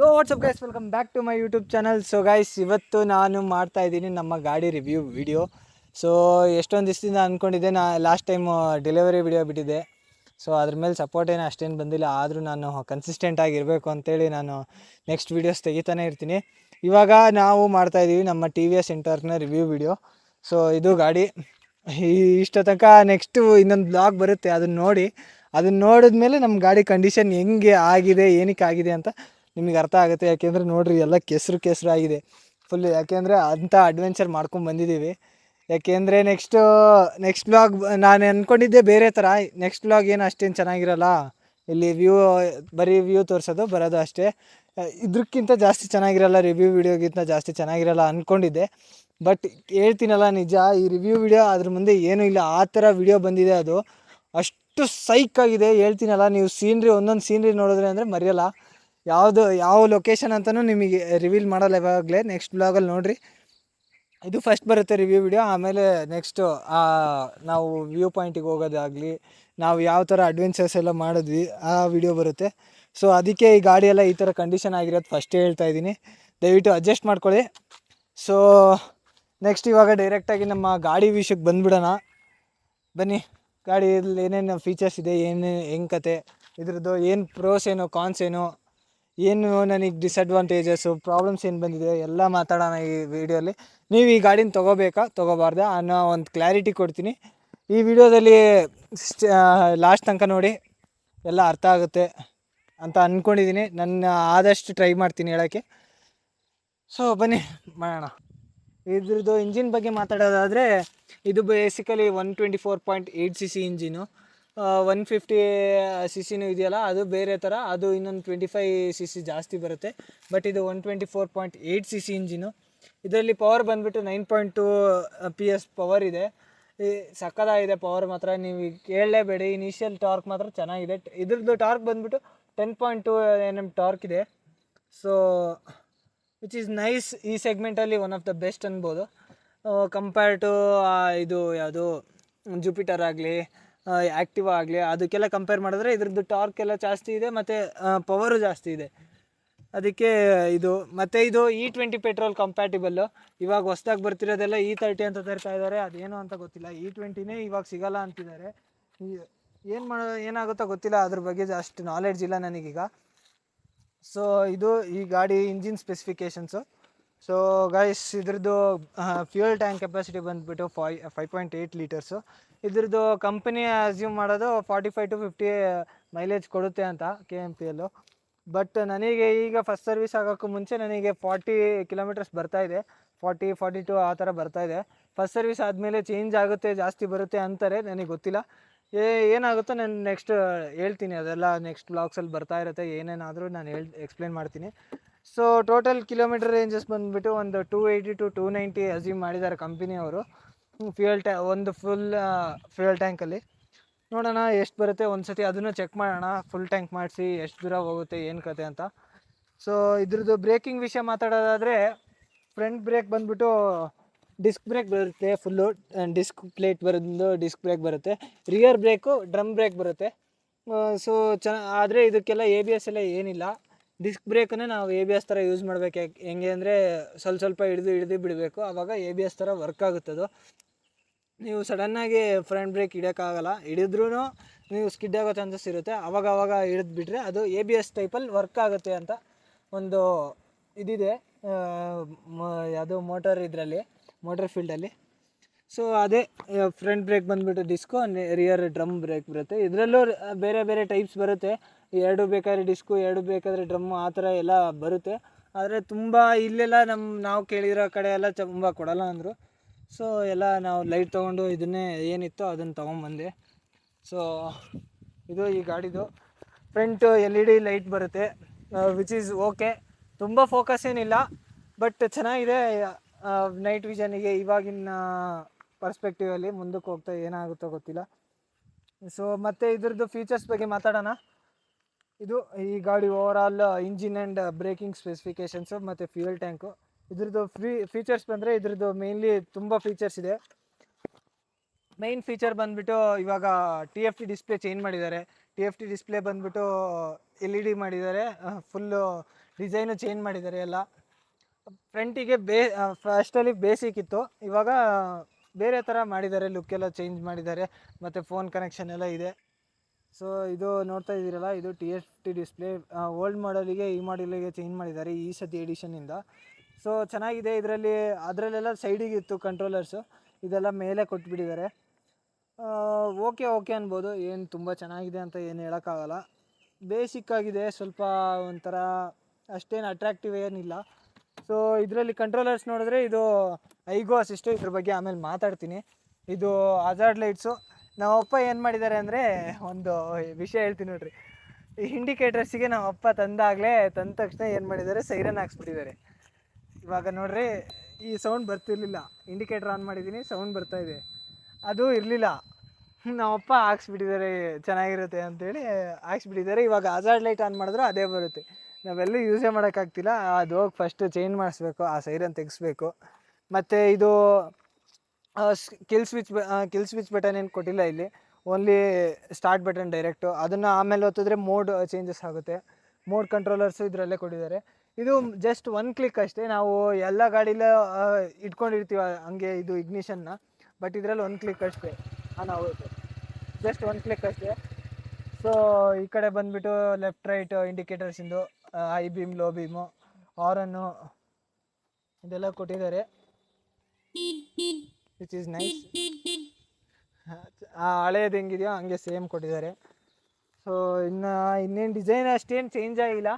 WhatsApp guys, welcome back to my YouTube channel. So guys, ಇವತ್ತು ನಾನು ಮಾಡ್ತಾ ಇದ್ದೀನಿ ನಮ್ಮ ಗಾಡಿ ರಿವ್ಯೂ ವಿಡಿಯೋ. ಸೊ ಎಷ್ಟೊಂದು ದಿವಸದಿಂದ ಅಂದ್ಕೊಂಡಿದ್ದೆ, ಲಾಸ್ಟ್ ಟೈಮ್ ಡೆಲಿವರಿ ವಿಡಿಯೋ ಬಿಟ್ಟಿದ್ದೆ. ಸೊ ಅದ್ರ ಮೇಲೆ ಸಪೋರ್ಟ್ ಏನು ಅಷ್ಟೇನು ಬಂದಿಲ್ಲ, ಆದರೂ ನಾನು ಕನ್ಸಿಸ್ಟೆಂಟಾಗಿ ಇರಬೇಕು ಅಂತೇಳಿ ನಾನು ನೆಕ್ಸ್ಟ್ ವೀಡಿಯೋಸ್ ತೆಗಿತಾನೆ ಇರ್ತೀನಿ. ಇವಾಗ ನಾವು ಮಾಡ್ತಾಯಿದ್ದೀವಿ ನಮ್ಮ ಟಿ ವಿ ಎಸ್ ಎಂಟರ್ನ ರಿವ್ಯೂ ವಿಡಿಯೋ. ಸೊ ಇದು ಗಾಡಿ ಇಷ್ಟ ತನಕ ನೆಕ್ಸ್ಟು ಇನ್ನೊಂದು ಬ್ಲಾಗ್ ಬರುತ್ತೆ, ಅದನ್ನು ನೋಡಿ. ಅದನ್ನು ನೋಡಿದ್ಮೇಲೆ ನಮ್ಮ ಗಾಡಿ ಕಂಡೀಷನ್ ಹೆಂಗೆ ಆಗಿದೆ, ಏನಕ್ಕೆ ಆಗಿದೆ ಅಂತ ನಿಮಗೆ ಅರ್ಥ ಆಗುತ್ತೆ. ಯಾಕೆಂದರೆ ನೋಡಿರಿ, ಎಲ್ಲ ಕೆಸರು ಆಗಿದೆ ಫುಲ್ಲು. ಯಾಕೆಂದರೆ ಅಂಥ ಅಡ್ವೆಂಚರ್ ಮಾಡ್ಕೊಂಡು ಬಂದಿದ್ದೀವಿ. ಯಾಕೆಂದರೆ ನೆಕ್ಸ್ಟ್ ವ್ಲಾಗ್ ನಾನು ಅಂದ್ಕೊಂಡಿದ್ದೆ ಬೇರೆ ಥರ. ನೆಕ್ಸ್ಟ್ ವ್ಲಾಗ್ ಏನು ಅಷ್ಟೇನು ಚೆನ್ನಾಗಿರಲ್ಲ, ಇಲ್ಲಿ ಬರೀ ವ್ಯೂ ತೋರಿಸೋದು ಬರೋದು ಅಷ್ಟೇ. ಇದಕ್ಕಿಂತ ಜಾಸ್ತಿ ಚೆನ್ನಾಗಿರಲ್ಲ, ರಿವ್ಯೂ ವಿಡಿಯೋಗಿಂತ ಜಾಸ್ತಿ ಚೆನ್ನಾಗಿರಲ್ಲ ಅಂದ್ಕೊಂಡಿದ್ದೆ. ಬಟ್ ಹೇಳ್ತೀನಲ್ಲ, ನಿಜ ಈ ರಿವ್ಯೂ ವಿಡಿಯೋ ಅದ್ರ ಮುಂದೆ ಏನೂ ಇಲ್ಲ, ಆ ಥರ ವಿಡಿಯೋ ಬಂದಿದೆ. ಅದು ಅಷ್ಟು ಸೈಕಾಗಿದೆ, ಹೇಳ್ತೀನಲ್ಲ. ನೀವು ಒಂದೊಂದು ಸೀನ್ರಿ ನೋಡಿದ್ರೆ ಅಂದರೆ ಮರೆಯಲ್ಲ. ಯಾವ ಲೊಕೇಶನ್ ಅಂತಲೂ ನಿಮಗೆ ರಿವೀಲ್ ಮಾಡಲ್ಲ ಇವಾಗಲೇ, ನೆಕ್ಸ್ಟ್ ಬ್ಲಾಗಲ್ಲಿ ನೋಡಿರಿ. ಇದು ಫಸ್ಟ್ ಬರುತ್ತೆ ರಿವ್ಯೂ ವಿಡಿಯೋ. ಆಮೇಲೆ ನೆಕ್ಸ್ಟು ನಾವು ವ್ಯೂ ಪಾಯಿಂಟಿಗೆ ಹೋಗೋದಾಗಲಿ, ನಾವು ಯಾವ ಥರ ಅಡ್ವೆಂಚರ್ಸ್ ಎಲ್ಲ ಮಾಡಿದ್ವಿ ಆ ವಿಡಿಯೋ ಬರುತ್ತೆ. ಸೊ ಅದಕ್ಕೆ ಈ ಗಾಡಿ ಎಲ್ಲ ಈ ಥರ ಕಂಡೀಷನ್ ಆಗಿರೋದು ಫಸ್ಟೇ ಹೇಳ್ತಾ ಇದ್ದೀನಿ, ದಯವಿಟ್ಟು ಅಡ್ಜಸ್ಟ್ ಮಾಡ್ಕೊಳ್ಳಿ. ಸೊ ನೆಕ್ಸ್ಟ್ ಇವಾಗ ಡೈರೆಕ್ಟಾಗಿ ನಮ್ಮ ಗಾಡಿ ವಿಷಯಕ್ಕೆ ಬಂದುಬಿಡೋಣ, ಬನ್ನಿ. ಗಾಡಿಯಲ್ಲಿ ಏನೇನು ಫೀಚರ್ಸ್ ಇದೆ, ಹೆಂಗೆ ಕತೆ, ಇದ್ರದ್ದು ಏನು ಪ್ರೋಸ್ ಏನು, ಕಾನ್ಸ್ ಏನು ನನಗೆ ಡಿಸಡ್ವಾಂಟೇಜಸ್ಸು, ಪ್ರಾಬ್ಲಮ್ಸ್ ಏನು ಬಂದಿದೆ ಎಲ್ಲ ಮಾತಾಡೋಣ ಈ ವಿಡಿಯೋಲಿ. ನೀವು ಈ ಗಾಡಿನ ತೊಗೋಬಾರ್ದ ಅನ್ನೋ ಒಂದು ಕ್ಲಾರಿಟಿ ಕೊಡ್ತೀನಿ ಈ ವಿಡಿಯೋದಲ್ಲಿ. ಲಾಸ್ಟ್ ತನಕ ನೋಡಿ, ಎಲ್ಲ ಅರ್ಥ ಆಗುತ್ತೆ ಅಂತ ಅಂದ್ಕೊಂಡಿದ್ದೀನಿ. ನನ್ನ ಆದಷ್ಟು ಟ್ರೈ ಮಾಡ್ತೀನಿ ಹೇಳೋಕ್ಕೆ. ಸೊ ಬನ್ನಿ ಮಾಡೋಣ. ಇದ್ರದ್ದು ಇಂಜಿನ್ ಬಗ್ಗೆ ಮಾತಾಡೋದಾದರೆ, ಇದು ಬೇಸಿಕಲಿ 124.8 cc ಇಂಜಿನು. 150 cc ಇದೆಯಲ್ಲ, ಅದು ಬೇರೆ ಥರ, ಅದು ಇನ್ನೊಂದು 25 cc ಜಾಸ್ತಿ ಬರುತ್ತೆ. ಬಟ್ ಇದು 124.8 cc ಇಂಜಿನು. ಇದರಲ್ಲಿ ಪವರ್ ಬಂದುಬಿಟ್ಟು 9.2 PS ಪವರ್ ಇದೆ. ಸಕ್ಕತ್ತಾಗಿದೆ ಪವರ್ ಮಾತ್ರ, ನೀವು ಕೇಳಲೇಬೇಡಿ. ಇನಿಷಿಯಲ್ ಟಾರ್ಕ್ ಮಾತ್ರ ಚೆನ್ನಾಗಿದೆ. ಇದ್ರದ್ದು ಟಾರ್ಕ್ ಬಂದುಬಿಟ್ಟು 10.2 Nm ಟಾರ್ಕ್ ಇದೆ. So which is nice. ಈ ಸೆಗ್ಮೆಂಟಲ್ಲಿ ಒನ್ ಆಫ್ ದ ಬೆಸ್ಟ್ ಅನ್ಬೋದು, ಕಂಪೇರ್ ಟು ಇದು ಯಾವುದು ಜುಪಿಟರ್ ಆಗಲಿ, ಆ್ಯಕ್ಟಿವಾ ಆಗಲಿ, ಅದಕ್ಕೆಲ್ಲ ಕಂಪೇರ್ ಮಾಡಿದ್ರೆ ಇದ್ರದ್ದು ಟಾರ್ಕ್ ಎಲ್ಲ ಜಾಸ್ತಿ ಇದೆ, ಮತ್ತು ಪವರು ಜಾಸ್ತಿ ಇದೆ. ಅದಕ್ಕೆ ಇದು. ಮತ್ತು ಇದು E20 ಪೆಟ್ರೋಲ್ ಕಂಪ್ಯಾಟಿಬಲ್ಲು. ಇವಾಗ ಹೊಸ್ದಾಗಿ ಬರ್ತಿರೋದೆಲ್ಲ E30 ಅಂತ ತರ್ತಾ ಇದ್ದಾರೆ, ಅದೇನು ಅಂತ ಗೊತ್ತಿಲ್ಲ. E20ನೇ ಇವಾಗ ಸಿಗೋಲ್ಲ ಅಂತಿದ್ದಾರೆ. ಏನಾಗುತ್ತೋ ಗೊತ್ತಿಲ್ಲ, ಅದ್ರ ಬಗ್ಗೆ ಅಷ್ಟು ನಾಲೆಡ್ಜ್ ಇಲ್ಲ ನನಗೀಗ. ಸೊ ಇದು ಈ ಗಾಡಿ ಇಂಜಿನ್ ಸ್ಪೆಸಿಫಿಕೇಷನ್ಸು. ಸೊ ಗೈಸ್, ಇದ್ರದ್ದು ಫ್ಯೂಯಲ್ ಟ್ಯಾಂಕ್ ಕೆಪಾಸಿಟಿ ಬಂದುಬಿಟ್ಟು 5.8 ಲೀಟರ್ಸು. ಇದ್ರದ್ದು ಕಂಪನಿ ಅಸ್ಯೂಮ್ ಮಾಡೋದು 45 to 50 ಮೈಲೇಜ್ ಕೊಡುತ್ತೆ ಅಂತ KMPL. ಬಟ್ ನನಗೆ ಈಗ ಫಸ್ಟ್ ಸರ್ವಿಸ್ ಆಗೋಕ್ಕೂ ಮುಂಚೆ ನನಗೆ 40 ಕಿಲೋಮೀಟರ್ಸ್ ಬರ್ತಾಯಿದೆ, 42 ಆ ಥರ ಬರ್ತಾಯಿದೆ. ಫಸ್ಟ್ ಸರ್ವಿಸ್ ಆದಮೇಲೆ ಚೇಂಜ್ ಆಗುತ್ತೆ, ಜಾಸ್ತಿ ಬರುತ್ತೆ ಅಂತಾರೆ, ನನಗೆ ಗೊತ್ತಿಲ್ಲ. ಏನಾಗುತ್ತೋ ನಾನು ನೆಕ್ಸ್ಟ್ ಹೇಳ್ತೀನಿ, ಅದೆಲ್ಲ ನೆಕ್ಸ್ಟ್ ಬ್ಲಾಗ್ಸಲ್ಲಿ ಬರ್ತಾ ಇರುತ್ತೆ. ಏನೇನಾದರೂ ನಾನು ಎಕ್ಸ್ಪ್ಲೇನ್ ಮಾಡ್ತೀನಿ. ಸೊ ಟೋಟಲ್ ಕಿಲೋಮೀಟರ್ ರೇಂಜಸ್ ಬಂದುಬಿಟ್ಟು ಒಂದು 280 to 290 ಅಸ್ಯೂಮ್ ಮಾಡಿದ್ದಾರೆ ಕಂಪನಿಯವರು. ಒಂದು ಫುಲ್ ಫ್ಯೂಯಲ್ ಟ್ಯಾಂಕಲ್ಲಿ ನೋಡೋಣ ಎಷ್ಟು ಬರುತ್ತೆ. ಒಂದು ಸತಿ ಅದನ್ನು ಚೆಕ್ ಮಾಡೋಣ, ಫುಲ್ ಟ್ಯಾಂಕ್ ಮಾಡಿಸಿ ಎಷ್ಟು ದೂರ ಹೋಗುತ್ತೆ, ಏನು ಕತೆ ಅಂತ. ಸೊ ಇದ್ರದ್ದು ಬ್ರೇಕಿಂಗ್ ವಿಷಯ ಮಾತಾಡೋದಾದರೆ, ಫ್ರಂಟ್ ಬ್ರೇಕ್ ಬಂದುಬಿಟ್ಟು ಡಿಸ್ಕ್ ಬ್ರೇಕ್ ಬರುತ್ತೆ, ಫುಲ್ಲು ಡಿಸ್ಕ್ ಪ್ಲೇಟ್ ಬರೋದು ಡಿಸ್ಕ್ ಬ್ರೇಕ್ ಬರುತ್ತೆ. ರಿಯರ್ ಬ್ರೇಕು ಡ್ರಮ್ ಬ್ರೇಕ್ ಬರುತ್ತೆ. ಸೊ ಆದರೆ ಇದಕ್ಕೆಲ್ಲ ABS ಎಲ್ಲ ಏನಿಲ್ಲ. ಡಿಸ್ಕ್ ಬ್ರೇಕನ್ನೇ ನಾವು ABS ಥರ ಯೂಸ್ ಮಾಡಬೇಕು. ಹೆಂಗೆ ಅಂದರೆ ಸ್ವಲ್ಪ ಹಿಡಿದು ಬಿಡಬೇಕು, ಆವಾಗ ABS ಥರ ವರ್ಕ್ ಆಗುತ್ತದು. ನೀವು ಸಡನ್ನಾಗಿ ಫ್ರಂಟ್ ಬ್ರೇಕ್ ಹಿಡಿಯೋಕ್ಕಾಗಲ್ಲ, ಹಿಡಿದ್ರೂ ನೀವು ಸ್ಕಿಡ್ ಆಗೋ ಚಾನ್ಸಸ್ ಇರುತ್ತೆ. ಆವಾಗ ಹಿಡಿದ್ಬಿಟ್ರೆ ಅದು ABS ಟೈಪಲ್ಲಿ ವರ್ಕ್ ಆಗುತ್ತೆ ಅಂತ ಒಂದು ಇದಿದೆ, ಯಾವುದೋ ಮೋಟರ್ ಫೀಲ್ಡಲ್ಲಿ. ಸೊ ಅದೇ ಫ್ರಂಟ್ ಬ್ರೇಕ್ ಬಂದುಬಿಟ್ಟು ಡಿಸ್ಕು, ರಿಯರ್ ಡ್ರಮ್ ಬ್ರೇಕ್ ಬರುತ್ತೆ. ಇದರಲ್ಲೂ ಬೇರೆ ಟೈಪ್ಸ್ ಬರುತ್ತೆ. 2 ಬೇಕಾದರೆ ಡಿಸ್ಕು, 2 ಬೇಕಾದರೆ ಡ್ರಮ್ಮು, ಆ ಥರ ಎಲ್ಲ ಬರುತ್ತೆ. ಆದರೆ ತುಂಬ ಇಲ್ಲೆಲ್ಲ ನಾವು ಕೇಳಿರೋ ಕಡೆ ಎಲ್ಲ ತುಂಬ ಕೊಡಲ್ಲ ಅಂದರು. ಸೊ ಎಲ್ಲ ನಾವು ಲೈಟ್ ತೊಗೊಂಡು ಇದನ್ನೇ ಏನಿತ್ತೋ ಅದನ್ನು ತೊಗೊಂಬಂದೆ. ಸೊ ಇದು ಈ ಗಾಡಿದು ಫ್ರಂಟು LED ಲೈಟ್ ಬರುತ್ತೆ, ವಿಚ್ ಈಸ್ ಓಕೆ. ತುಂಬ ಫೋಕಸ್ ಏನಿಲ್ಲ, ಬಟ್ ಚೆನ್ನಾಗಿದೆ ನೈಟ್ ವಿಷನಿಗೆ. ಇವಾಗಿನ ಪರ್ಸ್ಪೆಕ್ಟಿವಲ್ಲಿ ಮುಂದಕ್ಕೆ ಹೋಗ್ತಾ ಏನಾಗುತ್ತೋ ಗೊತ್ತಿಲ್ಲ. ಸೊ ಮತ್ತು ಇದ್ರದ್ದು ಫೀಚರ್ಸ್ ಬಗ್ಗೆ ಮಾತಾಡೋಣ. ಇದು ಈ ಗಾಡಿ overall engine and breaking specifications ಮತ್ತು ಫ್ಯೂಯಲ್ ಟ್ಯಾಂಕು. ಇದ್ರದ್ದು ಫೀಚರ್ಸ್ ಬಂದರೆ, ಇದ್ರದ್ದು ಮೇಯ್ನ್ಲಿ ತುಂಬ ಫೀಚರ್ಸ್ ಇದೆ. ಮೈನ್ ಫೀಚರ್ ಬಂದುಬಿಟ್ಟು, ಇವಾಗ TFT ಡಿಸ್ಪ್ಲೇ ಚೇಂಜ್ ಮಾಡಿದ್ದಾರೆ. TFT ಡಿಸ್ಪ್ಲೇ ಬಂದುಬಿಟ್ಟು LED ಮಾಡಿದ್ದಾರೆ, ಫುಲ್ಲು ಡಿಸೈನು ಚೇಂಜ್ ಮಾಡಿದ್ದಾರೆ ಎಲ್ಲ. ಫ್ರಂಟಿಗೆ ಫಸ್ಟಲ್ಲಿ ಬೇಸಿಕ್ ಇತ್ತು, ಇವಾಗ ಬೇರೆ ಥರ ಮಾಡಿದ್ದಾರೆ, ಲುಕ್ ಎಲ್ಲ ಚೇಂಜ್ ಮಾಡಿದ್ದಾರೆ. ಮತ್ತು ಫೋನ್ ಕನೆಕ್ಷನ್ ಎಲ್ಲ ಇದೆ. ಸೊ ಇದು ನೋಡ್ತಾ ಇದ್ದೀರಲ್ಲ, ಇದು TFT ಡಿಸ್ಪ್ಲೇ. ಓಲ್ಡ್ ಮಾಡಲಿಗೆ ಈ ಮಾಡಲಿಗೆ ಚೇಂಜ್ ಮಾಡಿದ್ದಾರೆ ಈ ಸತಿ ಎಡಿಷನಿಂದ. ಸೊ ಚೆನ್ನಾಗಿದೆ. ಅದರಲ್ಲೆಲ್ಲ ಸೈಡಿಗೆ ಇತ್ತು ಕಂಟ್ರೋಲರ್ಸು, ಇದೆಲ್ಲ ಮೇಲೆ ಕೊಟ್ಬಿಟ್ಟಿದ್ದಾರೆ. ಓಕೆ ಅನ್ಬೋದು, ಏನು ತುಂಬ ಚೆನ್ನಾಗಿದೆ ಅಂತ ಏನು ಹೇಳೋಕ್ಕಾಗಲ್ಲ. ಬೇಸಿಕ್ ಆಗಿದೆ, ಸ್ವಲ್ಪ ಒಂಥರ ಅಷ್ಟೇನು ಅಟ್ರಾಕ್ಟಿವ್ ಏನಿಲ್ಲ. ಸೊ ಇದರಲ್ಲಿ ಕಂಟ್ರೋಲರ್ಸ್ ನೋಡಿದ್ರೆ ಇದು ಐಗೋ ಅಸಿಸ್ಟು, ಇದ್ರ ಬಗ್ಗೆ ಆಮೇಲೆ ಮಾತಾಡ್ತೀನಿ. ಇದು ಹಜಾರ್ಡ್ ಲೈಟ್ಸು. ನಮ್ಮಪ್ಪ ಏನು ಮಾಡಿದ್ದಾರೆ ಅಂದರೆ, ಒಂದು ವಿಷಯ ಹೇಳ್ತೀನಿ ನೋಡ್ರಿ. ಈ ಇಂಡಿಕೇಟರ್ಸಿಗೆ ನಮ್ಮಪ್ಪ ತಂದ ತಕ್ಷಣ ಏನು ಮಾಡಿದ್ದಾರೆ, ಸೈರನ್ ಹಾಕ್ಸ್ಬಿಟ್ಟಿದ್ದಾರೆ. ಇವಾಗ ನೋಡ್ರಿ, ಈ ಸೌಂಡ್ ಬರ್ತಿರ್ಲಿಲ್ಲ, ಇಂಡಿಕೇಟರ್ ಆನ್ ಮಾಡಿದ್ದೀನಿ, ಸೌಂಡ್ ಬರ್ತಾಯಿದೆ, ಅದು ಇರಲಿಲ್ಲ. ನಮ್ಮಪ್ಪ ಹಾಕ್ಸ್ಬಿಟ್ಟಿದ್ದಾರೆ, ಚೆನ್ನಾಗಿರುತ್ತೆ ಅಂತೇಳಿ ಹಾಕ್ಸ್ಬಿಟ್ಟಿದ್ದಾರೆ. ಇವಾಗ ಹಜಾರ್ಡ್ ಲೈಟ್ ಆನ್ ಮಾಡಿದ್ರು ಅದೇ ಬರುತ್ತೆ. ನಾವೆಲ್ಲೂ ಯೂಸೇ ಮಾಡೋಕ್ಕಾಗ್ತಿಲ್ಲ. ಅದು ಹೋಗಿ ಫಸ್ಟು ಚೇಂಜ್ ಮಾಡಿಸ್ಬೇಕು, ಆ ಸೈರನ್ ತೆಗಿಸ್ಬೇಕು. ಮತ್ತು ಇದು ಕಿಲ್ ಸ್ವಿಚ್ ಬಟನ್ ಏನು ಕೊಟ್ಟಿಲ್ಲ ಇಲ್ಲಿ, ಓನ್ಲಿ ಸ್ಟಾರ್ಟ್ ಬಟನ್ ಡೈರೆಕ್ಟು. ಅದನ್ನು ಆಮೇಲೆ ಒತ್ತಿದ್ರೆ ಮೋಡ್ ಚೇಂಜಸ್ ಆಗುತ್ತೆ. ಮೋಡ್ ಕಂಟ್ರೋಲರ್ಸು ಇದರಲ್ಲೇ ಕೊಟ್ಟಿದ್ದಾರೆ. ಇದು ಜಸ್ಟ್ 1 ಕ್ಲಿಕ್ ಅಷ್ಟೇ. ನಾವು ಎಲ್ಲ ಗಾಡಿಲೇ ಇಟ್ಕೊಂಡಿರ್ತೀವಿ ಹಂಗೆ ಇದು ಇಗ್ನಿಷನ್ನ, ಬಟ್ ಇದರಲ್ಲಿ 1 ಕ್ಲಿಕ್ ಅಷ್ಟೇ ಆನ್ ಆಗುತ್ತೆ. ಜಸ್ಟ್ 1 ಕ್ಲಿಕ್ ಅಷ್ಟೇ. ಸೊ ಈ ಕಡೆ ಬಂದುಬಿಟ್ಟು ಲೆಫ್ಟ್ ರೈಟ್ ಇಂಡಿಕೇಟರ್ಸಿಂದು ಹೈ ಬೀಮ್, ಲೋ ಬೀಮು, ಹಾರನ್ನು ಇದೆಲ್ಲ ಕೊಟ್ಟಿದ್ದಾರೆ, ವಿಚ್ ಈಸ್ ನೈಸ್. ಹಳೇದು ಹೆಂಗಿದೆಯೋ ಹಂಗೆ ಸೇಮ್ ಕೊಟ್ಟಿದ್ದಾರೆ. ಸೊ ಇನ್ನೇನು ಡಿಸೈನ್ ಅಷ್ಟೇನು ಚೇಂಜ್ ಆಗಿಲ್ಲ.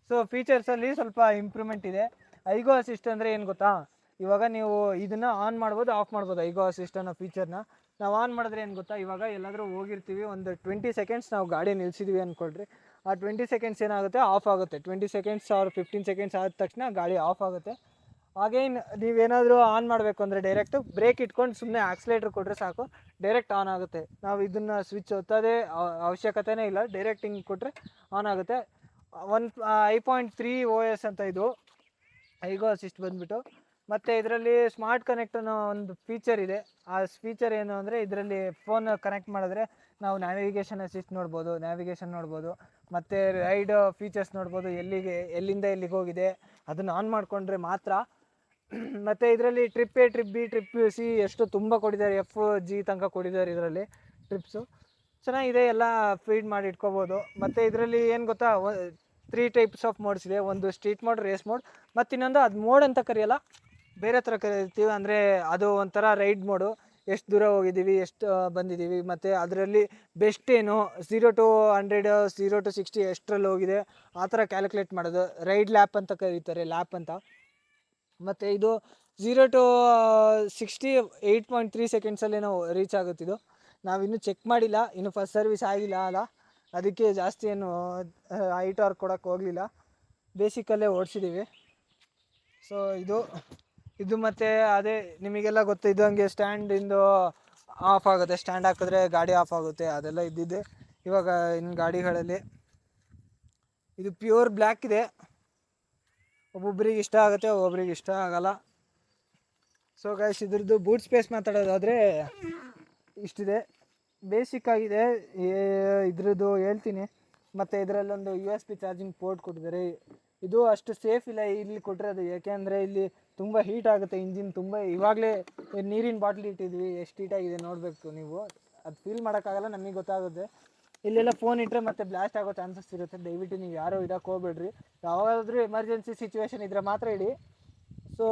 ಸೊ ಫೀಚರ್ಸಲ್ಲಿ ಸ್ವಲ್ಪ ಇಂಪ್ರೂವ್ಮೆಂಟ್ ಇದೆ. ಐಗೋ ಅಸಿಸ್ಟ್ ಅಂದರೆ ಏನು ಗೊತ್ತಾ, ಇವಾಗ ನೀವು ಇದನ್ನು ಆನ್ ಮಾಡ್ಬೋದು, ಆಫ್ ಮಾಡ್ಬೋದು. ಐಗೋ ಅಸಿಸ್ಟ್ ಅನ್ನೋ ಫೀಚರ್ನ ನಾವು ಆನ್ ಮಾಡಿದ್ರೆ ಏನು ಗೊತ್ತಾ, ಇವಾಗ ಎಲ್ಲಾದರೂ ಹೋಗಿರ್ತೀವಿ, ಒಂದು 20 ಸೆಕೆಂಡ್ಸ್ ನಾವು ಗಾಡಿ ನಿಲ್ಸಿದ್ವಿ ಅಂದ್ಕೊಳ್ರಿ, ಆ 20 ಸೆಕೆಂಡ್ಸ್ ಏನಾಗುತ್ತೆ, ಆಫ್ ಆಗುತ್ತೆ. 20 ಸೆಕೆಂಡ್ಸ್ ಆರ್ 15 ಸೆಕೆಂಡ್ಸ್ ಆದ ತಕ್ಷಣ ಗಾಡಿ ಆಫ್ ಆಗುತ್ತೆ. ಅಗೈನ್ ನೀವೇನಾದರೂ ಆನ್ ಮಾಡಬೇಕು ಅಂದರೆ ಡೈರೆಕ್ಟು ಬ್ರೇಕ್ ಇಟ್ಕೊಂಡು ಸುಮ್ಮನೆ ಆಕ್ಸಿಲೇಟ್ರ್ ಕೊಟ್ಟರೆ ಸಾಕು, ಡೈರೆಕ್ಟ್ ಆನ್ ಆಗುತ್ತೆ. ನಾವು ಇದನ್ನು ಸ್ವಿಚ್ ಒತ್ತೋದೇ ಅವಶ್ಯಕತೆಯೇ ಇಲ್ಲ, ಡೈರೆಕ್ಟ್ ಹಿಂಗೆ ಕೊಟ್ಟರೆ ಆನ್ ಆಗುತ್ತೆ. 5.3 OS ಅಂತ ಇದು ಐಗೋ ಅಸಿಸ್ಟ್ ಬಂದುಬಿಟ್ಟು. ಮತ್ತು ಇದರಲ್ಲಿ ಸ್ಮಾರ್ಟ್ ಕನೆಕ್ಟ್ ಅನ್ನೋ ಒಂದು ಫೀಚರ್ ಇದೆ. ಆ ಫೀಚರ್ ಏನು ಅಂದರೆ, ಇದರಲ್ಲಿ ಫೋನ್ ಕನೆಕ್ಟ್ ಮಾಡಿದ್ರೆ ನಾವು ನ್ಯಾವಿಗೇಷನ್ ಅಸಿಸ್ಟ್ ನೋಡ್ಬೋದು, ಮತ್ತು ರೈಡ್ ಫೀಚರ್ಸ್ ನೋಡ್ಬೋದು, ಎಲ್ಲಿಂದ ಎಲ್ಲಿಗೆ ಹೋಗಿದೆ ಅದನ್ನು ಆನ್ ಮಾಡಿಕೊಂಡ್ರೆ ಮಾತ್ರ. ಮತ್ತು ಇದರಲ್ಲಿ trip A, trip B, trip C ಎಷ್ಟು ತುಂಬ ಕೊಟ್ಟಿದ್ದಾರೆ, FG ತನಕ ಕೊಟ್ಟಿದ್ದಾರೆ ಇದರಲ್ಲಿ ಟ್ರಿಪ್ಸು. ಚೆನ್ನಾಗಿದೆ, ಎಲ್ಲ ಫೀಡ್ ಮಾಡಿ ಇಟ್ಕೋಬೋದು. ಮತ್ತು ಇದರಲ್ಲಿ ಏನು ಗೊತ್ತಾ, 3 ಟೈಪ್ಸ್ ಆಫ್ ಮೋಡ್ಸ್ ಇದೆ. ಒಂದು ಸ್ಟ್ರೀಟ್ ಮೋಡ್, ರೇಸ್ ಮೋಡ್, ಮತ್ತು ಇನ್ನೊಂದು ಅದು ಮೋಡ್ ಅಂತ ಕರೆಯಲ್ಲ, ಬೇರೆ ಥರ ಕರಿತೀವಿ. ಅಂದರೆ ಅದು ಒಂಥರ ರೈಡ್ ಮೋಡು, ಎಷ್ಟು ದೂರ ಹೋಗಿದ್ದೀವಿ, ಎಷ್ಟು ಬಂದಿದ್ದೀವಿ, ಮತ್ತು ಅದರಲ್ಲಿ ಬೆಸ್ಟ್ ಏನು 0 to 100, 0 to 60 ಎಷ್ಟರಲ್ಲಿ ಹೋಗಿದೆ ಆ ಥರ ಕ್ಯಾಲ್ಕುಲೇಟ್ ಮಾಡೋದು. ರೈಡ್ ಲ್ಯಾಪ್ ಅಂತ ಕರೀತಾರೆ, ಲ್ಯಾಪ್ ಅಂತ. ಮತ್ತು ಇದು 0 to 60 8.3 ಸೆಕೆಂಡ್ಸಲ್ಲೇನೋ ರೀಚ್ ಆಗುತ್ತಿದ್ದು. ನಾವಿನ್ನೂ ಚೆಕ್ ಮಾಡಿಲ್ಲ, ಇನ್ನು ಫಸ್ಟ್ ಸರ್ವಿಸ್ ಆಗಿಲ್ಲ ಅಲ್ಲ, ಅದಕ್ಕೆ ಜಾಸ್ತಿ ಏನು ಹೈ ಟಾರ್ಕ್ ಕೊಡೋಕ್ಕೆ ಹೋಗಲಿಲ್ಲ, ಬೇಸಿಕಲ್ಲೇ ಓಡಿಸಿದ್ದೀವಿ. ಸೊ ಇದು ಮತ್ತು ಅದೇ ನಿಮಗೆಲ್ಲ ಗೊತ್ತಿದ್ದಂಗೆ ಸ್ಟ್ಯಾಂಡಿಂದು ಆಫ್ ಆಗುತ್ತೆ, ಸ್ಟ್ಯಾಂಡ್ ಹಾಕಿದ್ರೆ ಗಾಡಿ ಆಫ್ ಆಗುತ್ತೆ, ಅದೆಲ್ಲ ಇದ್ದಿದ್ದೆ ಇವಾಗ ಇನ್ನು ಗಾಡಿಗಳಲ್ಲಿ. ಇದು ಪ್ಯೂರ್ ಬ್ಲ್ಯಾಕ್ ಇದೆ, ಒಬ್ಬೊಬ್ರಿಗೆ ಇಷ್ಟ ಆಗುತ್ತೆ, ಒಬ್ಬೊಬ್ರಿಗೆ ಇಷ್ಟ ಆಗಲ್ಲ. ಸೊ ಗೈಸ್, ಇದ್ರದ್ದು ಬೂಟ್ ಸ್ಪೇಸ್ ಮಾತಾಡೋದಾದರೆ ಇಷ್ಟಿದೆ, ಬೇಸಿಕ್ ಆಗಿದೆ. ಇದ್ರದ್ದು ಹೇಳ್ತೀನಿ. ಮತ್ತು ಇದರಲ್ಲೊಂದು USB ಚಾರ್ಜಿಂಗ್ ಪೋರ್ಟ್ ಕೊಟ್ಟಿದ್ದಾರೆ. ಇದು ಅಷ್ಟು ಸೇಫ್ ಇಲ್ಲ ಇಲ್ಲಿ ಕೊಟ್ಟಿರೋದು, ಯಾಕೆಂದರೆ ಇಲ್ಲಿ ತುಂಬ ಹೀಟ್ ಆಗುತ್ತೆ ಇಂಜಿನ್. ತುಂಬ ಇವಾಗಲೇ ನೀರಿನ ಬಾಟ್ಲಿ ಇಟ್ಟಿದ್ವಿ, ಎಷ್ಟು ಹೀಟಾಗಿದೆ ನೋಡಬೇಕು ನೀವು. ಅದು ಫೀಲ್ ಮಾಡೋಕ್ಕಾಗಲ್ಲ, ನಮಗೆ ಗೊತ್ತಾಗುತ್ತೆ. ಇಲ್ಲೆಲ್ಲ ಫೋನ್ ಇಟ್ಟರೆ ಮತ್ತೆ ಬ್ಲಾಸ್ಟ್ ಆಗೋ ಚಾನ್ಸಸ್ ಇರುತ್ತೆ. ದಯವಿಟ್ಟು ನೀವು ಯಾರೂ ಇಡಕ್ಕೆ ಹೋಗ್ಬೇಡ್ರಿ, ಯಾವಾಗಾದರೂ ಎಮರ್ಜೆನ್ಸಿ ಸಿಚುವೇಶನ್ ಇದ್ದರೆ ಮಾತ್ರ ಇಡಿ. ಸೊ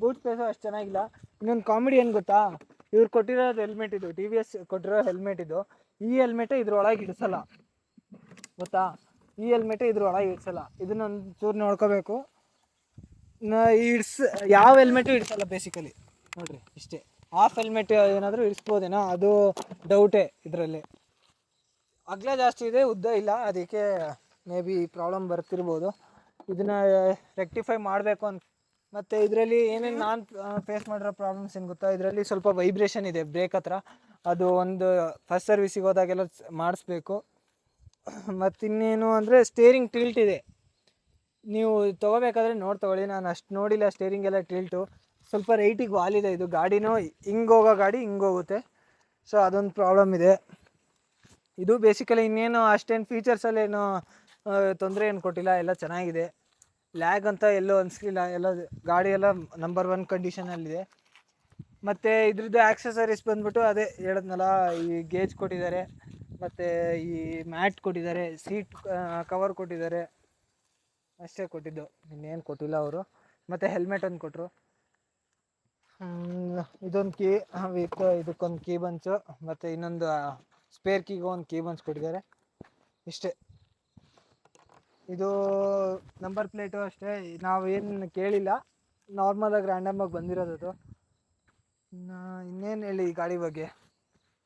ಬೂಟ್ ಸ್ಪೇಸು ಅಷ್ಟು ಚೆನ್ನಾಗಿಲ್ಲ. ಇನ್ನೊಂದು ಕಾಮಿಡಿ ಏನು ಗೊತ್ತಾ, ಇವ್ರು ಕೊಟ್ಟಿರೋದು ಹೆಲ್ಮೆಟ್, ಇದು TVS ಕೊಟ್ಟಿರೋ ಹೆಲ್ಮೆಟ್ ಇದು. ಈ ಹೆಲ್ಮೆಟೇ ಇದ್ರೊಳಗೆ ಇಡಿಸಲ್ಲ ಗೊತ್ತಾ, ಈ ಹೆಲ್ಮೆಟೇ ಇದ್ರೊಳಗೆ ಇಡಿಸಲ್ಲ. ಇದನ್ನೊಂದು ಚೂರು ನೋಡ್ಕೋಬೇಕು. ಯಾವ ಹೆಲ್ಮೆಟು ಇಡಿಸಲ್ಲ ಬೇಸಿಕಲಿ, ನೋಡಿರಿ ಇಷ್ಟೇ. ಹಾಫ್ ಹೆಲ್ಮೆಟ್ ಏನಾದರೂ ಇಡಿಸ್ಬೋದೇನೋ, ಅದು ಡೌಟೇ. ಇದರಲ್ಲಿ ಅಗಲ ಜಾಸ್ತಿ ಇದೆ, ಉದ್ದ ಇಲ್ಲ, ಅದಕ್ಕೆ ಮೇ ಬಿ ಪ್ರಾಬ್ಲಮ್ ಬರ್ತಿರ್ಬೋದು. ಇದನ್ನು ರೆಕ್ಟಿಫೈ ಮಾಡಬೇಕು ಅಂತ. ಮತ್ತು ಇದರಲ್ಲಿ ಏನೇನು ನಾನು ಫೇಸ್ ಮಾಡಿರೋ ಪ್ರಾಬ್ಲಮ್ಸ್ ಏನು ಗೊತ್ತಾ, ಇದರಲ್ಲಿ ಸ್ವಲ್ಪ ವೈಬ್ರೇಷನ್ ಇದೆ ಬ್ರೇಕ್ ಹತ್ರ, ಅದು ಒಂದು ಫಸ್ಟ್ ಸರ್ವಿಸಿಗೆ ಹೋದಾಗೆಲ್ಲ ಮಾಡಿಸ್ಬೇಕು. ಮತ್ತು ಇನ್ನೇನು ಅಂದರೆ ಸ್ಟೇರಿಂಗ್ ಟಿಲ್ಟ್ ಇದೆ, ನೀವು ತೊಗೋಬೇಕಾದ್ರೆ ತೊಗೊಳ್ಳಿ. ನಾನು ಅಷ್ಟು ನೋಡಿಲ್ಲ, ಸ್ಟೇರಿಂಗ್ ಎಲ್ಲ ಟಿಲ್ಟು ಸ್ವಲ್ಪ ರೈಟಿಗೆ ವಾಲಿದೆ. ಇದು ಗಾಡಿನೂ ಹಿಂಗೆ ಹೋಗೋ ಗಾಡಿ ಹಿಂಗೆ ಹೋಗುತ್ತೆ, ಸೊ ಅದೊಂದು ಪ್ರಾಬ್ಲಮ್ ಇದೆ. ಇದು ಬೇಸಿಕಲಿ ಇನ್ನೇನು ಅಷ್ಟೇನು ಫೀಚರ್ಸಲ್ಲೇನು ತೊಂದರೆ ಏನು ಕೊಟ್ಟಿಲ್ಲ, ಎಲ್ಲ ಚೆನ್ನಾಗಿದೆ. ಲ್ಯಾಗ್ ಅಂತ ಎಲ್ಲೋ ಅನಿಸ್ಲಿಲ್ಲ. ಎಲ್ಲ ಗಾಡಿ ಎಲ್ಲ ನಂಬರ್ 1 ಕಂಡೀಷನಲ್ಲಿದೆ. ಮತ್ತು ಇದ್ರದ್ದು ಆಕ್ಸೆಸರೀಸ್ ಬಂದ್ಬಿಟ್ಟು ಅದೇ ಹೇಳಿದ್ನಲ್ಲ, ಈ ಗೇಜ್ ಕೊಟ್ಟಿದ್ದಾರೆ, ಮತ್ತು ಈ ಮ್ಯಾಟ್ ಕೊಟ್ಟಿದ್ದಾರೆ, ಸೀಟ್ ಕವರ್ ಕೊಟ್ಟಿದ್ದಾರೆ, ಅಷ್ಟೇ ಕೊಟ್ಟಿದ್ದು, ಇನ್ನೇನು ಕೊಟ್ಟಿಲ್ಲ ಅವರು. ಮತ್ತು ಹೆಲ್ಮೆಟ್ ಒಂದು ಕೊಟ್ಟರು. ಇದೊಂದು ಕೀ ವಿತ್ ಇದಕ್ಕೊಂದು ಕೀ ಬಂಚು, ಮತ್ತು ಇನ್ನೊಂದು ಸ್ಪೇರ್ ಕೀಗೂ ಒಂದು ಕೀ ಬಂಚ್ ಕೊಟ್ಟಿದ್ದಾರೆ. ಇಷ್ಟೇ. ಇದು ನಂಬರ್ ಪ್ಲೇಟು ಅಷ್ಟೇ, ನಾವೇನು ಕೇಳಿಲ್ಲ, ನಾರ್ಮಲಾಗಿ ರ್ಯಾಂಡಮಾಗಿ ಬಂದಿರೋದು. ಇನ್ನೇನು ಹೇಳಿ ಈ ಗಾಡಿ ಬಗ್ಗೆ,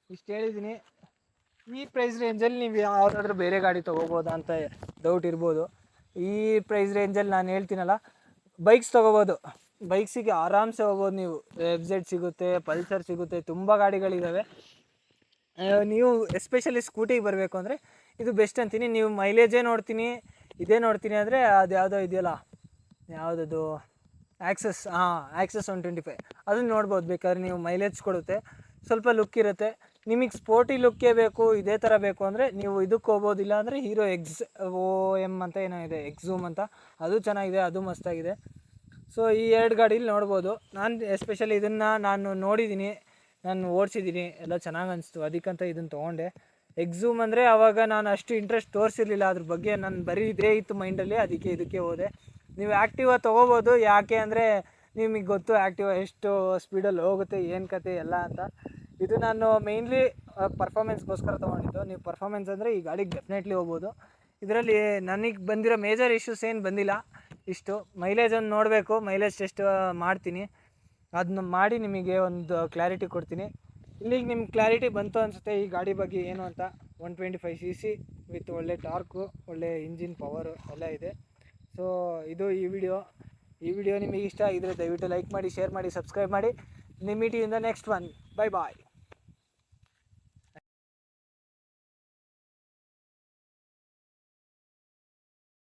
ಇಷ್ಟು ಹೇಳಿದ್ದೀನಿ. ಈ ಪ್ರೈಸ್ ರೇಂಜಲ್ಲಿ ನೀವು ಯಾವುದಾದ್ರೂ ಬೇರೆ ಗಾಡಿ ತೊಗೋಬೋದಾ ಅಂತ ಡೌಟ್ ಇರ್ಬೋದು. ಈ ಪ್ರೈಸ್ ರೇಂಜಲ್ಲಿ ನಾನು ಹೇಳ್ತೀನಲ್ಲ, ಬೈಕ್ಸ್ ತೊಗೋಬೋದು. ಬೈಕ್ಸಿಗೆ ಆರಾಮ್ಸೆ ಹೋಗ್ಬೋದು ನೀವು. FZ ಸಿಗುತ್ತೆ, ಪಲ್ಸರ್ ಸಿಗುತ್ತೆ, ತುಂಬ ಗಾಡಿಗಳಿದ್ದಾವೆ. ನೀವು ಎಸ್ಪೆಷಲಿ ಸ್ಕೂಟಿಗೆ ಬರಬೇಕು ಅಂದರೆ ಇದು ಬೆಸ್ಟ್ ಅಂತೀನಿ. ನೀವು ಮೈಲೇಜೇ ನೋಡ್ತೀನಿ, ಇದೇ ನೋಡ್ತೀನಿ ಅಂದರೆ ಅದು ಯಾವುದೋ ಇದೆಯಲ್ಲ, ಯಾವುದದು ಆ್ಯಕ್ಸಸ್, ಆ್ಯಕ್ಸಸ್ 125 ಅದನ್ನು ನೋಡ್ಬೋದು. ಬೇಕಾದ್ರೆ ನೀವು ಮೈಲೇಜ್ ಕೊಡುತ್ತೆ, ಸ್ವಲ್ಪ ಲುಕ್ ಇರುತ್ತೆ. ನಿಮಗೆ ಸ್ಪೋರ್ಟಿ ಲುಕ್ಕೇ ಬೇಕು, ಇದೇ ಥರ ಬೇಕು ಅಂದರೆ ನೀವು ಇದಕ್ಕೆ ಹೋಗ್ಬೋದಿಲ್ಲ ಅಂದರೆ ಹೀರೋ OM ಅಂತ ಏನೋ ಇದೆ, ಎಕ್ಸೂಮ್ ಅಂತ, ಅದು ಚೆನ್ನಾಗಿದೆ, ಅದು ಮಸ್ತಾಗಿದೆ. ಸೊ ಈ 2 ಗಾಡೀಲಿ ನೋಡ್ಬೋದು. ನಾನು ಎಸ್ಪೆಷಲಿ ಇದನ್ನು ನಾನು ನೋಡಿದ್ದೀನಿ, ನಾನು ಓಡಿಸಿದ್ದೀನಿ, ಎಲ್ಲ ಚೆನ್ನಾಗಿ ಅನಿಸ್ತು, ಅದಕ್ಕಂತ ಇದನ್ನು ತೊಗೊಂಡೆ. ಎಕ್ಸೂಮ್ ಅಂದರೆ ಆವಾಗ ನಾನು ಅಷ್ಟು ಇಂಟ್ರೆಸ್ಟ್ ತೋರಿಸಿರ್ಲಿಲ್ಲ ಅದ್ರ ಬಗ್ಗೆ, ನಾನು ಬರೀ ಇದೇ ಇತ್ತು ಮೈಂಡಲ್ಲಿ, ಅದಕ್ಕೆ ಇದಕ್ಕೆ ಹೋದೆ. ನೀವು ಆ್ಯಕ್ಟಿವಾ ತೊಗೋಬೋದು, ಯಾಕೆ ಅಂದರೆ ನಿಮಗೆ ಗೊತ್ತು ಆ್ಯಕ್ಟಿವಾ ಎಷ್ಟು ಸ್ಪೀಡಲ್ಲಿ ಹೋಗುತ್ತೆ, ಏನು ಕತೆ ಎಲ್ಲ ಅಂತ. ಇದು ನಾನು ಮೇಯ್ನ್ಲಿ ಪರ್ಫಾಮೆನ್ಸ್ಗೋಸ್ಕರ ತೊಗೊಂಡಿದ್ದು. ನೀವು ಪರ್ಫಾಮೆನ್ಸ್ ಅಂದರೆ ಈ ಗಾಡಿಗೆ ಡೆಫಿನೆಟ್ಲಿ ಹೋಗ್ಬೋದು. ಇದರಲ್ಲಿ ನನಗೆ ಬಂದಿರೋ ಮೇಜರ್ ಇಶ್ಯೂಸ್ ಏನು ಬಂದಿಲ್ಲ. ಇಷ್ಟು ಮೈಲೇಜನ್ನು ನೋಡಬೇಕು, ಮೈಲೇಜ್ ಟೆಸ್ಟ್ ಮಾಡ್ತೀನಿ, ಅದನ್ನ ಮಾಡಿ ನಿಮಗೆ ಒಂದು ಕ್ಲಾರಿಟಿ ಕೊಡ್ತೀನಿ. ಇಲ್ಲಿಗೆ ನಿಮ್ಗೆ ಕ್ಲಾರಿಟಿ ಬಂತು ಅನಿಸುತ್ತೆ ಈ ಗಾಡಿ ಬಗ್ಗೆ ಏನು ಅಂತ. 125cc ವಿತ್ ಒಳ್ಳೆ ಟಾರ್ಕು, ಒಳ್ಳೆ ಇಂಜಿನ್ ಪವರು ಎಲ್ಲ ಇದೆ. ಸೊ ಇದು ಈ ವಿಡಿಯೋ ನಿಮಗೆ ಇಷ್ಟ ಆಗಿದರೆ ದಯವಿಟ್ಟು ಲೈಕ್ ಮಾಡಿ, ಶೇರ್ ಮಾಡಿ, ಸಬ್ಸ್ಕ್ರೈಬ್ ಮಾಡಿ. ನಿಮ್ಮೀಟಿಯಿಂದ ನೆಕ್ಸ್ಟ್ ಒನ್. ಬೈ ಬಾಯ್.